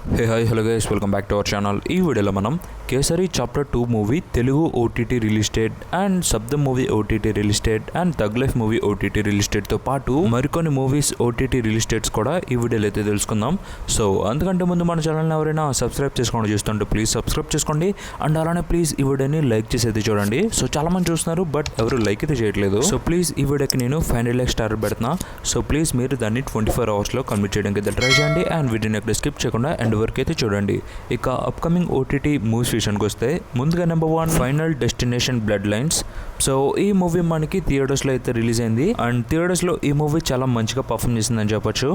Hi hello guys, welcome back to our channel. ఈ వీడియోలో మనం Kesari chapter 2 movie Telugu OTT release date and Sabdham movie OTT release date and Thug Life movie OTT release డేట్తో పాటు మరికొన్ని movies OTT release dates కూడా ఈ వీడియోలో అయితే తెలుసుకుందాం. సో అందుకంటే ముందు మన ఛానల్ని ఎవరైనా సబ్స్క్రైబ్ చేసుకోండి చూస్తుంటే ప్లీజ్ సబ్స్క్రైబ్ చేసుకోండి. అండ్ అలానే ప్లీజ్ ఈ వీడియోని లైక్ చేసి అయితే చూడండి. సో చాలా మంది చూస్తున్నారు బట్ ఎవరు లైక్ అయితే చేయట్లేదు. సో ప్లీజ్ ఈ వీడియోకి నేను 500 స్టార్ పెడుతున్నా. సో ప్లీజ్ మీరు దాన్ని 24 అవర్స్లో కంప్లీట్ చేయడానికి అయితే ట్రై చేయండి. అండ్ వీడియోని ఎక్కడ స్కిప్ చేయకుండా ఎండ్ వరకు అయితే చూడండి. ఇక అప్కమింగ్ ఓటీటీ మూవీస్ విషయానికి వస్తే ముందుగా number 1 final destination blood lines. So ఈ మూవీ మనకి థియేటర్స్లో అయితే రిలీజ్ అయింది అండ్ థియేటర్స్లో ఈ మూవీ చాలా మంచిగా పర్ఫామ్ చేసిందని చెప్పొచ్చు.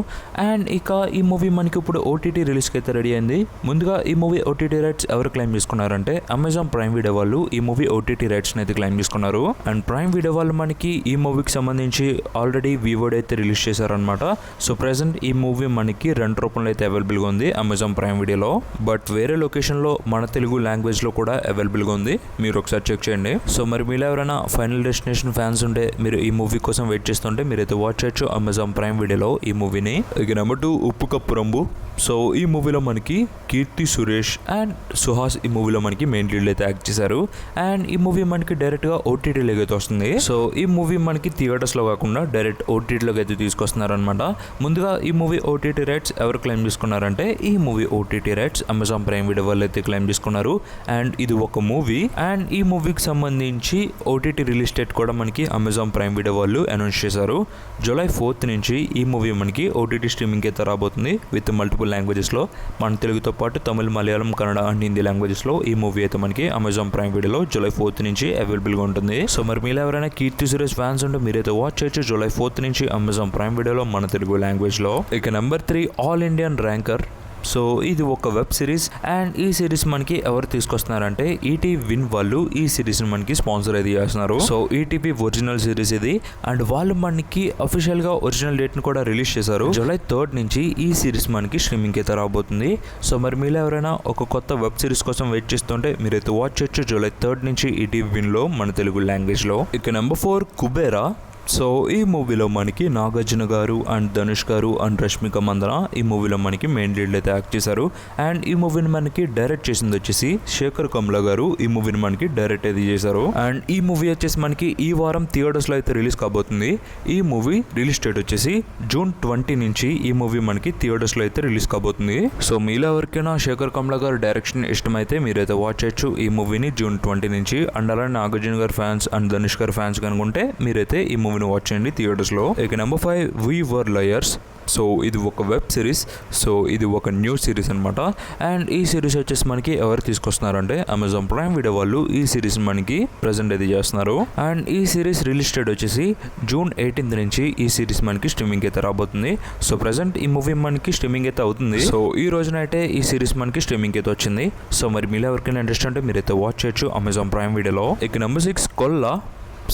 అండ్ ఇక ఈ మూవీ మనకి ఇప్పుడు ఓటీటీ రిలీజ్కి అయితే రెడీ అయింది. ముందుగా ఈ మూవీ ఓటీటీ రైట్స్ ఎవరు క్లెయిమ్ చేసుకున్నారంటే అమెజాన్ ప్రైమ్ వీడియో వాళ్ళు ఈ మూవీ ఓటీటీ రైట్స్ని అయితే క్లెయిమ్ చేసుకున్నారు. అండ్ ప్రైమ్ వీడియో వాళ్ళు మనకి ఈ మూవీకి సంబంధించి ఆల్రెడీ వీవోడ్ అయితే రిలీజ్ చేశారనమాట. సో ప్రెసెంట్ ఈ మూవీ మనకి 2 రూపంలో అయితే అవైలబుల్గా ఉంది అమెజాన్ ప్రైమ్ వీడియోలో. బట్ వేరే లొకేషన్లో మన తెలుగు లాంగ్వేజ్లో కూడా అవైలబుల్గా ఉంది, మీరు ఒకసారి చెక్ చేయండి. సో మరి మీలో ఎవరైనా ఫైనల్ డెస్టినేషన్ ఫ్యాన్స్ ఉంటే మీరు ఈ మూవీ కోసం వెయిట్ చేస్తుంటే మీరైతే వాచ్ చేయొచ్చు అమెజాన్ ప్రైమ్ వీడియోలో ఈ మూవీని. ఇక నెంబర్ 2 ఉప్పు కప్పు రంబు. సో ఈ మూవీలో మనకి కీర్తి సురేష్ అండ్ సుహాస్ ఈ మూవీలో మనకి మెయిన్ లీడ్ అయితే యాక్ట్ చేశారు. అండ్ ఈ మూవీ మనకి డైరెక్ట్గా ఓటీటీలోకి అయితే వస్తుంది. సో ఈ మూవీ మనకి థియేటర్స్లో కాకుండా డైరెక్ట్ ఓటీటీలోకి అయితే తీసుకొస్తున్నారనమాట. ముందుగా ఈ మూవీ ఓటీటీ రైట్స్ ఎవరు క్లెయిమ్ చేసుకున్నారంటే ఈ movie OTT rights Amazon prime video వాళ్ళు అయితే క్లెయిమ్ చేసుకున్నారు. అండ్ ఇది ఒక మూవీ అండ్ ఈ మూవీకి సంబంధించి ఓటీటీ రిలీజ్ డేట్ కూడా మనకి అమెజాన్ ప్రైమ్ వీడియో వాళ్ళు అనౌన్స్ చేశారు. జూలై 4th నుంచి ఈ మూవీ మనకి ఓటీటీ స్ట్రీమింగ్ అయితే రాబోతుంది విత్ మల్టిపుల్ లాంగ్వేజెస్లో. మన తెలుగుతో పాటు తమిళ్, మలయాళం, కన్నడ అండ్ హిందీ లాంగ్వేజెస్లో ఈ మూవీ అయితే మనకి అమెజాన్ ప్రైమ్ వీడియోలో జూలై 4th నుంచి అవైలబుల్గా ఉంటుంది. సో మరి మీరు ఎవరైనా కీర్తి సురేష్ ఫ్యాన్స్ ఉంటే మీరైతే వాచ్ చేయొచ్చు జూలై 4th నుంచి అమెజాన్ ప్రైమ్ వీడియోలో మన తెలుగు లాంగ్వేజ్లో. ఇక number 3 all Indian ranker. So ఇది ఒక వెబ్ సిరీస్ అండ్ ఈ సిరీస్ మనకి ఎవరు తీసుకొస్తున్నారంటే ఈటీ విన్ వాళ్ళు ఈ సిరీస్ని మనకి స్పాన్సర్ అయితే చేస్తున్నారు. సో ఈటీపీ ఒరిజినల్ సిరీస్ ఇది అండ్ వాళ్ళు మనకి అఫీషియల్గా ఒరిజినల్ డేట్ని కూడా రిలీజ్ చేశారు. జూలై 3rd నుంచి ఈ సిరీస్ మనకి స్ట్రీమింగ్ అయితే రాబోతుంది. సో మరి మీరు ఎవరైనా ఒక కొత్త వెబ్ సిరీస్ కోసం వెయిట్ చేస్తుంటే మీరైతే వాచ్ చేయొచ్చు జూలై 3rd నుంచి ఈటీ విన్లో మన తెలుగు లాంగ్వేజ్లో. ఇక నెంబర్ 4 కుబేరా. సో ఈ మూవీలో మనకి నాగార్జున గారు అండ్ ధనుష్ గారు అండ్ రష్మిక మందన ఈ మూవీలో మనకి మెయిన్ లీడ్ అయితే యాక్ట్ చేశారు. అండ్ ఈ మూవీని మనకి డైరెక్ట్ చేసింది వచ్చేసి శేఖర్ కమ్లా గారు ఈ మూవీని మనకి డైరెక్ట్ అయితే చేశారు. అండ్ ఈ మూవీ వచ్చేసి మనకి ఈ వారం థియేటర్స్లో అయితే రిలీజ్ కాబోతుంది. ఈ మూవీ రిలీజ్ డేట్ వచ్చేసి జూన్ 20 నుంచి ఈ మూవీ మనకి థియేటర్స్లో అయితే రిలీజ్ కాబోతుంది. సో మీలో ఎవరికైనా శేఖర్ కమ్లా గారు డైరెక్షన్ ఇష్టమైతే మీరైతే వాచ్ చేయొచ్చు ఈ మూవీని జూన్ 20 నుంచి. అండ్ అలానే నాగార్జున గారు ఫ్యాన్స్ అండ్ ధనుష్ గారు ఫ్యాన్స్ కనుకుంటే మీరైతే ఈ మూవీ వాచ్ చేయండి థియేటర్స్లో. ఇక నెంబర్ 5 వి వర్ లయర్స్. సో ఇది ఒక వెబ్ సిరీస్. సో ఇది ఒక న్యూ సిరీస్ అనమాట. అండ్ ఈ సిరీస్ వచ్చేసి మనకి ఎవరు తీసుకొస్తున్నారంటే అమెజాన్ ప్రైమ్ వీడియో వాళ్ళు ఈ సిరీస్ మనకి ప్రజెంట్ అయితే చేస్తున్నారు. అండ్ ఈ సిరీస్ రిలీజ్ డేట్ వచ్చేసి జూన్ 18th నుంచి ఈ సిరీస్ మనకి స్ట్రీమింగ్ అయితే రాబోతుంది. సో ప్రజెంట్ ఈ మూవీ మనకి స్ట్రీమింగ్ అయితే అవుతుంది. సో ఈ రోజునైతే ఈ సిరీస్ మనకి స్ట్రీమింగ్ అయితే వచ్చింది. సో మరి మీరు ఎవరికైనా ఇంట్రెస్ట్ అంటే మీరైతే వాచ్ చేయొచ్చు అమెజాన్ ప్రైమ్ వీడియోలో. ఇక నెంబర్ 6 కొల్లా.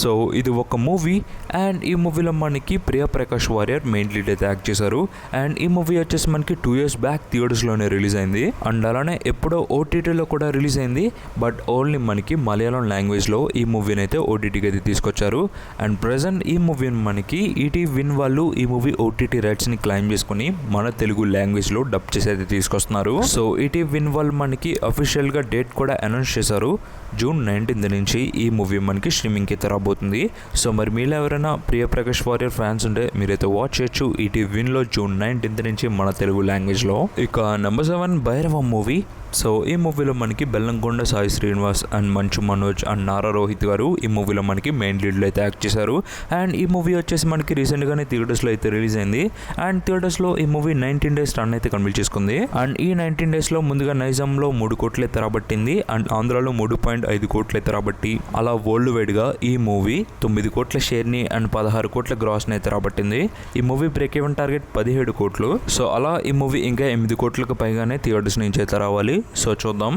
సో ఇది ఒక మూవీ అండ్ ఈ మూవీలో మనకి ప్రియా ప్రకాష్ వారియర్ మెయిన్ లీడ్ అయితే యాక్ట్ చేశారు. అండ్ ఈ మూవీ వచ్చేసి మనకి 2 years బ్యాక్ థియేటర్స్లోనే రిలీజ్ అయింది అండ్ అలానే ఎప్పుడో ఓటీటీలో కూడా రిలీజ్ అయింది. బట్ ఓన్లీ మనకి మలయాళం లాంగ్వేజ్లో ఈ మూవీని అయితే ఓటీటీకి అయితే తీసుకొచ్చారు. అండ్ ప్రజెంట్ ఈ మూవీని మనకి ఈటీ విన్ వాళ్ళు ఈ మూవీ ఓటీటీ రైట్స్ని క్లెయిమ్ చేసుకుని మన తెలుగు లాంగ్వేజ్లో డబ్ చేసి అయితే తీసుకొస్తున్నారు. సో ఈటీ విన్ వాళ్ళు మనకి అఫీషియల్గా డేట్ కూడా అనౌన్స్ చేశారు. జూన్ 19th నుంచి ఈ మూవీ మనకి స్ట్రీమింగ్ అయితే రాబోతుంది. సో మరి మీలో ఎవరైనా ప్రియ ప్రకాష్ వారియర్ ఫ్యాన్స్ ఉంటే మీరైతే వాచ్ చేయొచ్చు ఈటీ విన్లో జూన్ 19th నుంచి మన తెలుగు లాంగ్వేజ్లో. ఇక నెంబర్ 7 భైరవ మూవీ. సో ఈ మూవీలో మనకి బెల్లంకొండ సాయి శ్రీనివాస్ అండ్ మంచు మనోజ్ అండ్ నారా రోహిత్ గారు ఈ మూవీలో మనకి మెయిన్ లీడ్లో అయితే యాక్ట్ చేశారు. అండ్ ఈ మూవీ వచ్చేసి మనకి రీసెంట్గానే థియేటర్స్లో అయితే రిలీజ్ అయింది. అండ్ థియేటర్స్లో ఈ మూవీ 19 days రన్ అయితే కంప్లీట్ చేసుకుంది. అండ్ ఈ 19 daysలో ముందుగా నైజాంలో 3 కోట్లు అయితే రాబట్టింది అండ్ ఆంధ్రాలో 3.5 కోట్లు అయితే రాబట్టి అలా వరల్డ్ వైడ్గా ఈ మూవీ 9 కోట్ల షేర్ని అండ్ 16 కోట్ల గ్రాస్ని అయితే రాబట్టింది. ఈ మూవీ బ్రేక్ ఈవెన్ టార్గెట్ 17 కోట్లు. సో అలా ఈ మూవీ ఇంకా 8 కోట్లకు పైగానే థియేటర్స్ నుంచి అయితే రావాలి. సో చూద్దాం.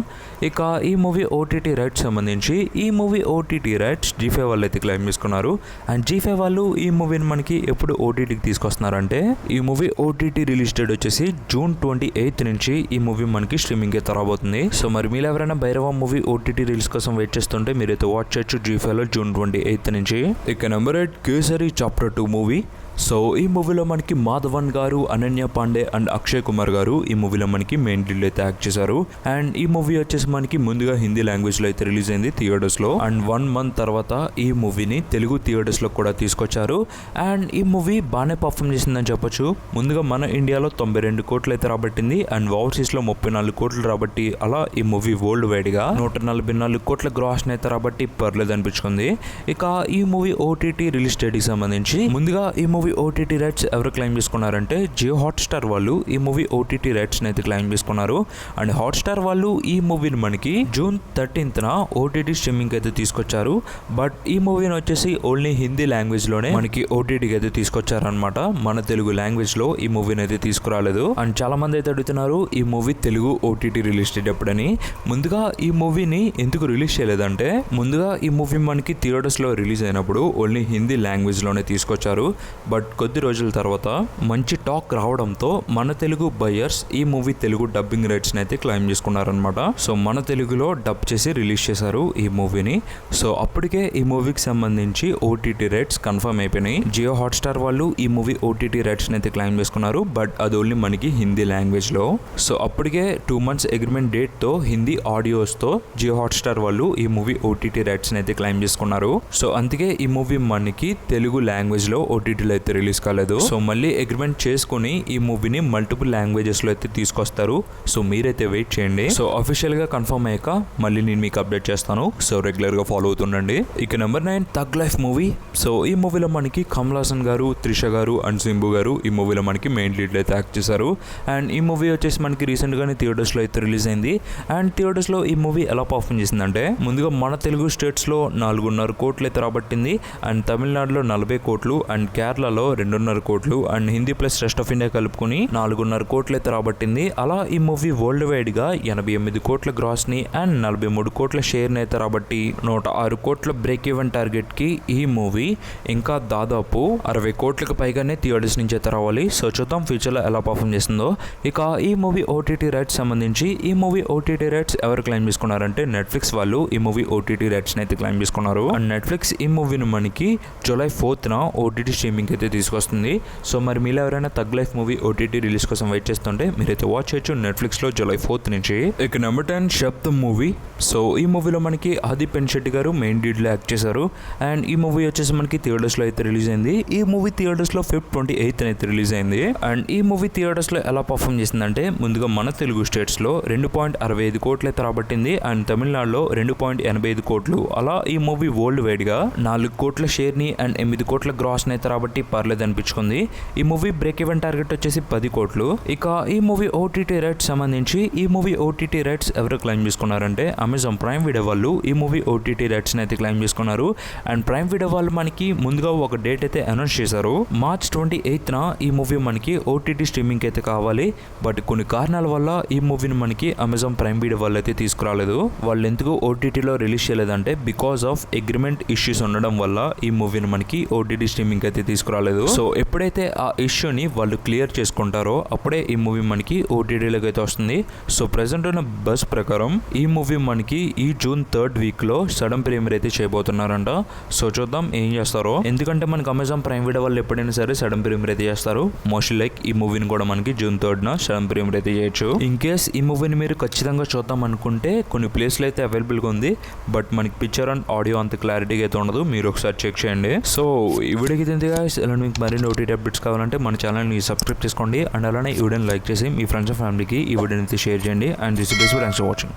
ఇక ఈ మూవీ ఓటీటీ రైట్స్ సంబంధించి ఈ మూవీ ఓటీటీ రైట్స్ G5 వాళ్ళు అయితే క్లెయిమ్ చేసుకున్నారు. అండ్ G5 వాళ్ళు ఈ మూవీని మనకి ఎప్పుడు ఓటీటీకి తీసుకొస్తున్నారంటే ఈ మూవీ ఓటీటీ రిలీజ్ డేట్ వచ్చేసి జూన్ 28th నుంచి ఈ మూవీ మనకి స్ట్రీమింగ్ అయితే రాబోతుంది. సో మరి మీరు ఎవరైనా భైరవ మూవీ ఓటీటీ రిలీజ్ కోసం వెయిట్ చేస్తుంటే మీరైతే వాచ్ చేయొచ్చు G5లో జూన్ 28th నుంచి. ఇక number 8 kesari chapter 2 movie. So ఈ మూవీలో మనకి మాధవన్ గారు, అనన్య పాండే అండ్ అక్షయ్ కుమార్ గారు ఈ మూవీలో మనకి మెయిన్ లీడ్ అయితే యాక్ట్ చేశారు. అండ్ ఈ మూవీ వచ్చేసి మనకి ముందుగా హిందీ లాంగ్వేజ్ లో అయితే రిలీజ్ అయింది థియేటర్స్ లో. అండ్ 1 month తర్వాత ఈ మూవీని తెలుగు థియేటర్స్ లో కూడా తీసుకొచ్చారు. అండ్ ఈ మూవీ బాగానే పర్ఫామ్ చేసిందని చెప్పొచ్చు. ముందుగా మన ఇండియాలో 92 కోట్లు అయితే రాబట్టింది. అండ్ ఓవర్సీస్ లో 34 కోట్లు రాబట్టి అలా ఈ మూవీ వరల్డ్ వైడ్ గా 144 కోట్ల గ్రాస్ అయితే రాబట్టి పర్లేదు అనిపించుకుంది. ఇక ఈ మూవీ ఓటీటీ రిలీజ్ డేట్ కి సంబంధించి ముందుగా ఈ మూవీ ఓటీటీ రైట్స్ ఎవరు క్లెయిమ్ చేసుకున్నారంటే జియో హాట్స్టార్ వాళ్ళు ఈ మూవీ ఓటీటీ రైట్స్ అయితే క్లెయిమ్ చేసుకున్నారు. అండ్ హాట్స్టార్ వాళ్ళు ఈ మూవీని మనకి జూన్ 13th ఓటీటీ స్ట్రీమింగ్ అయితే తీసుకొచ్చారు. బట్ ఈ మూవీని వచ్చేసి ఓన్లీ హిందీ లాంగ్వేజ్ లోనే మనకి ఓటీటీకి అయితే తీసుకొచ్చారనమాట. మన తెలుగు లాంగ్వేజ్ లో ఈ మూవీని అయితే తీసుకురాలేదు. అండ్ చాలా మంది అయితే అడుగుతున్నారు ఈ movie Telugu OTT release date ఎప్పుడని. ముందుగా ఈ మూవీని ఎందుకు రిలీజ్ చేయలేదంటే ముందుగా ఈ మూవీ మనకి థియేటర్స్ లో రిలీజ్ అయినప్పుడు ఓన్లీ హిందీ లాంగ్వేజ్ లోనే తీసుకొచ్చారు. బట్ కొద్ది రోజుల తర్వాత మంచి టాక్ రావడంతో మన తెలుగు బయర్స్ ఈ మూవీ తెలుగు డబ్బింగ్ రైట్స్ అయితే క్లెయిమ్ చేసుకున్నారనమాట. సో మన తెలుగులో డబ్ చేసి రిలీజ్ చేశారు ఈ మూవీని. సో అప్పటికే ఈ మూవీకి సంబంధించి ఓటీటీ రైట్స్ కన్ఫర్మ్ అయిపోయినాయి. జియో హాట్స్టార్ వాళ్ళు ఈ మూవీ ఓటీటీ రైట్స్ అయితే క్లెయిమ్ చేసుకున్నారు. బట్ అది ఓన్లీ మనకి హిందీ లాంగ్వేజ్ లో. సో అప్పటికే 2 months అగ్రిమెంట్ డేట్ తో హిందీ ఆడియోస్ తో జియో హాట్స్టార్ వాళ్ళు ఈ మూవీ ఓటీటీ రైట్స్ అయితే క్లెయిమ్ చేసుకున్నారు. సో అందుకే ఈ మూవీ మనకి తెలుగు లాంగ్వేజ్ లో ఓటీటీలో అయితే రిలీజ్ కాలేదు. సో మళ్ళీ అగ్రిమెంట్ చేసుకుని ఈ మూవీని మల్టిపుల్ లాంగ్వేజెస్ లో అయితే తీసుకొస్తారు. సో మీరైతే వెయిట్ చేయండి. సో అఫీషియల్ గా కన్ఫర్మ్ అయ్యాక మళ్ళీ నేను మీకు అప్డేట్ చేస్తాను. సో రెగ్యులర్ గా ఫాలో అవుతుండండి. ఇక number 9 tug Life movie. So ఈ మూవీలో మనకి కమల్ హాసన్ గారు, త్రిష గారు అండ్ సింబు గారు ఈ మూవీలో మనకి మెయిన్ లీడ్ అయితే యాక్ట్ చేశారు. అండ్ ఈ మూవీ వచ్చేసి మనకి రీసెంట్ గానే థియేటర్స్ లో అయితే రిలీజ్ అయింది. అండ్ థియేటర్స్ లో ఈ మూవీ ఎలా పర్ఫామ్ చేసిందంటే ముందుగా మన తెలుగు స్టేట్స్ లో 4.5 కోట్లు అయితే రాబట్టింది. అండ్ తమిళనాడులో 40 కోట్లు అండ్ కేరళలో 2.5 కోట్లు and Hindi plus rest of India కలుపుకుని 4.5 కోట్లు అయితే రాబట్టింది. అలా ఈ మూవీ వరల్డ్ వైడ్ గా 88 కోట్ల గ్రాస్ ని అండ్ 43 కోట్ల షేర్ ని అయితే రాబట్టి 106 కోట్ల బ్రేక్ ఈవెన్ టార్గెట్ కి ఈ మూవీ ఇంకా దాదాపు 60 కోట్లకు పైగానే థియేటర్స్ నుంచి అయితే రావాలి. సో చూద్దాం ఫ్యూచర్ లో ఎలా పర్ఫామ్ చేస్తుందో. ఇక ఈ మూవీ ఓటీటీ రైట్స్ సంబంధించి ఈ మూవీ ఓటీటీ రైట్స్ ఎవరు క్లెయిమ్ చేసుకున్నారంటే నెట్ఫ్లిక్స్ వాళ్ళు ఈ మూవీ ఓటీటీ రైట్స్ అయితే క్లెయిమ్ చేసుకున్నారు. అండ్ నెట్ఫ్లిక్స్ ఈ మూవీని మనకి జూలై 4th ఓటీటీ స్ట్రీమింగ్ అయితే తీసుకొస్తుంది. సో మరి మీరు ఎవరైనా tug Life movie OTT release కోసం వెయిట్ చేస్తుంటే మీరైతే వాచ్ చేయొచ్చు నెట్ఫ్లిక్స్ లో జూలై 4th నుంచి. ఇక నెంబర్ 10 శబ్దం మూవీ. సో ఈ మూవీలో మనకి ఆది పెన్శెట్టి గారు మెయిన్ లీడ్ లో యాక్ట్ చేశారు. అండ్ ఈ మూవీ వచ్చేసి మనకి థియేటర్స్ లో అయితే రిలీజ్ అయింది. ఈ మూవీ థియేటర్స్ లో Feb 28th అయితే రిలీజ్ అయింది. అండ్ ఈ మూవీ థియేటర్స్ లో ఎలా పర్ఫామ్ చేసిందంటే ముందుగా మన తెలుగు స్టేట్స్ లో 2.65 కోట్లు అయితే రాబట్టింది. అండ్ తమిళనాడులో 2.85 కోట్లు. అలా ఈ మూవీ వరల్డ్ వైడ్ గా 4 కోట్ల షేర్ ని అండ్ 8 కోట్ల గ్రాస్ అయితే రాబట్టి పర్లేదు అనిపించుకుంది. ఈ మూవీ బ్రేక్ ఈవెన్ టార్గెట్ వచ్చేసి 10 కోట్లు. ఇక ఈ మూవీ ఓటీటీ రైట్స్ సంబంధించి ఈ మూవీ ఓటీటీ రైట్స్ ఎవరు క్లెయిమ్ చేసుకున్నారంటే అమెజాన్ ప్రైమ్ వీడియో వాళ్ళు ఈ మూవీ ఓటీటీ రైట్స్ అయితే క్లెయిమ్ చేసుకున్నారు. అండ్ ప్రైమ్ వీడియో వాళ్ళు మనకి ముందుగా ఒక డేట్ అయితే అనౌన్స్ చేశారు. మార్చ్ 28th ఈ మూవీ మనకి ఓటీటీ స్ట్రీమింగ్ అయితే కావాలి. బట్ కొన్ని కారణాల వల్ల ఈ మూవీని మనకి అమెజాన్ ప్రైమ్ వీడియో వాళ్ళు అయితే తీసుకురాలేదు. వాళ్ళు ఎందుకు ఓటీటీలో రిలీజ్ చేయలేదంటే బికాస్ ఆఫ్ అగ్రిమెంట్ ఇష్యూస్ ఉండడం వల్ల ఈ మూవీని మనకి ఓటీటీ స్ట్రీమింగ్ అయితే తీసుకురాలేదు. సో ఎప్పుడైతే ఆ ఇష్యూని వాళ్ళు క్లియర్ చేసుకుంటారో అప్పుడే ఈ మూవీ మనకి ఓటీటీలోకి అయితే వస్తుంది. సో ప్రెసెంట్ ఉన్న బస్ ప్రకారం ఈ మూవీ మనకి ఈ జూన్ 3rd వీక్ లో సడన్ ప్రీమియర్ అయితే చేయబోతున్నారంట. సో చూద్దాం ఏం చేస్తారో. ఎందుకంటే మనకి అమెజాన్ ప్రైమ్ వీడియో వాళ్ళు ఎప్పుడైనా సరే సడన్ ప్రీమియర్ అయితే చేస్తారు. మోస్ట్లీ లైక్ ఈ మూవీని కూడా మనకి జూన్ 3rd సడన్ ప్రీమియర్ అయితే చేయొచ్చు. ఇన్ కేస్ ఈ మూవీని మీరు ఖచ్చితంగా చూద్దాం అనుకుంటే కొన్ని ప్లేస్లు అయితే అవైలబుల్ గా ఉంది. బట్ మనకి పిక్చర్ అండ్ ఆడియో అంత క్లారిటీగా అయితే ఉండదు. మీరు ఒకసారి చెక్ చేయండి. సో ఈ వీడియోకి తింది గాయ్స్. ఇలా మీకు మరిన్ని ఓటీటీ అప్డేట్స్ కావాలంటే మన ఛానల్ని సబ్స్క్రైబ్ చేసుకోండి. అండ్ అలానే ఈ వీడియోని లైక్ చేసి మీ ఫ్రెండ్స్ అండ్ ఫ్యామిలీకి ఈ వీడియోని అయితే షేర్ చేయండి. And this is thanks for watching.